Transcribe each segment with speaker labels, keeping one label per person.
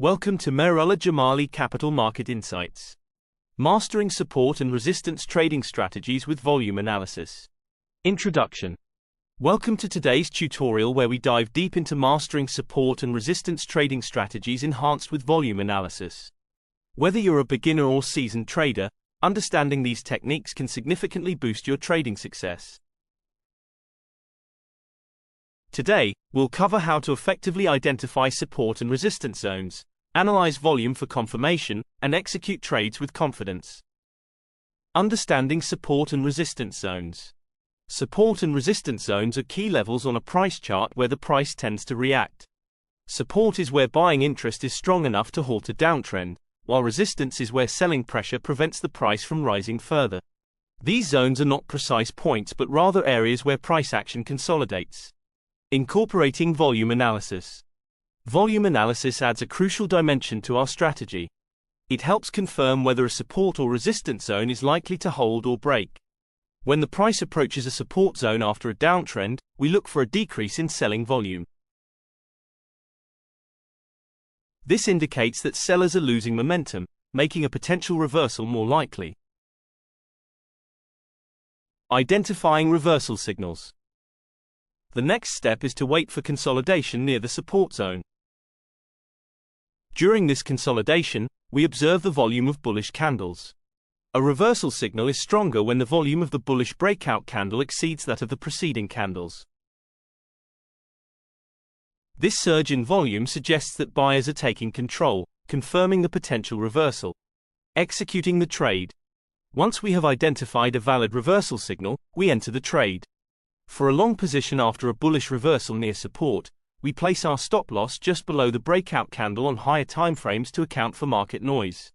Speaker 1: Welcome to Merullah Jamali Capital Market Insights. Mastering support and resistance trading strategies with volume analysis. Introduction. Welcome to today's tutorial where we dive deep into mastering support and resistance trading strategies enhanced with volume analysis. Whether you're a beginner or seasoned trader, understanding these techniques can significantly boost your trading success. Today, we'll cover how to effectively identify support and resistance zones, analyze volume for confirmation, and execute trades with confidence. Understanding support and resistance zones. Support and resistance zones are key levels on a price chart where the price tends to react. Support is where buying interest is strong enough to halt a downtrend, while resistance is where selling pressure prevents the price from rising further. These zones are not precise points but rather areas where price action consolidates. Incorporating volume analysis. Volume analysis adds a crucial dimension to our strategy. It helps confirm whether a support or resistance zone is likely to hold or break. When the price approaches a support zone after a downtrend, we look for a decrease in selling volume. This indicates that sellers are losing momentum, making a potential reversal more likely. Identifying reversal signals. The next step is to wait for consolidation near the support zone. During this consolidation, we observe the volume of bullish candles. A reversal signal is stronger when the volume of the bullish breakout candle exceeds that of the preceding candles. This surge in volume suggests that buyers are taking control, confirming the potential reversal. Executing the trade. Once we have identified a valid reversal signal, we enter the trade. For a long position after a bullish reversal near support, we place our stop loss just below the breakout candle on higher timeframes to account for market noise.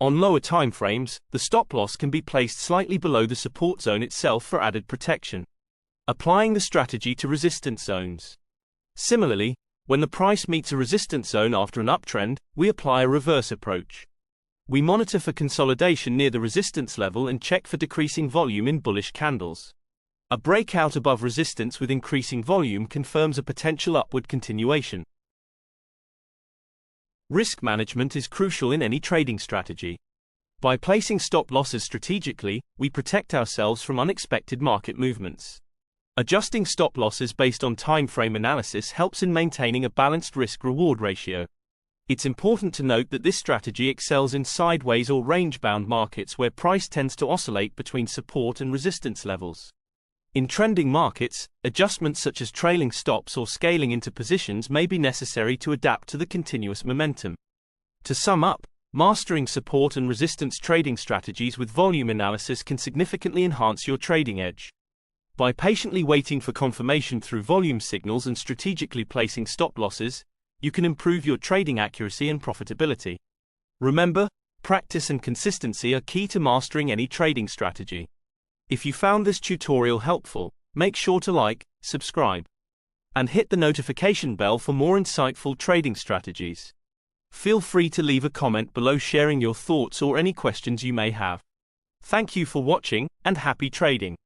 Speaker 1: On lower timeframes, the stop loss can be placed slightly below the support zone itself for added protection. Applying the strategy to resistance zones. Similarly, when the price meets a resistance zone after an uptrend, we apply a reverse approach. We monitor for consolidation near the resistance level and check for decreasing volume in bullish candles. A breakout above resistance with increasing volume confirms a potential upward continuation. Risk management is crucial in any trading strategy. By placing stop losses strategically, we protect ourselves from unexpected market movements. Adjusting stop losses based on time frame analysis helps in maintaining a balanced risk-reward ratio. It's important to note that this strategy excels in sideways or range-bound markets where price tends to oscillate between support and resistance levels. In trending markets, adjustments such as trailing stops or scaling into positions may be necessary to adapt to the continuous momentum. To sum up, mastering support and resistance trading strategies with volume analysis can significantly enhance your trading edge. By patiently waiting for confirmation through volume signals and strategically placing stop losses, you can improve your trading accuracy and profitability. Remember, practice and consistency are key to mastering any trading strategy. If you found this tutorial helpful, make sure to like, subscribe, and hit the notification bell for more insightful trading strategies. Feel free to leave a comment below sharing your thoughts or any questions you may have. Thank you for watching, and happy trading.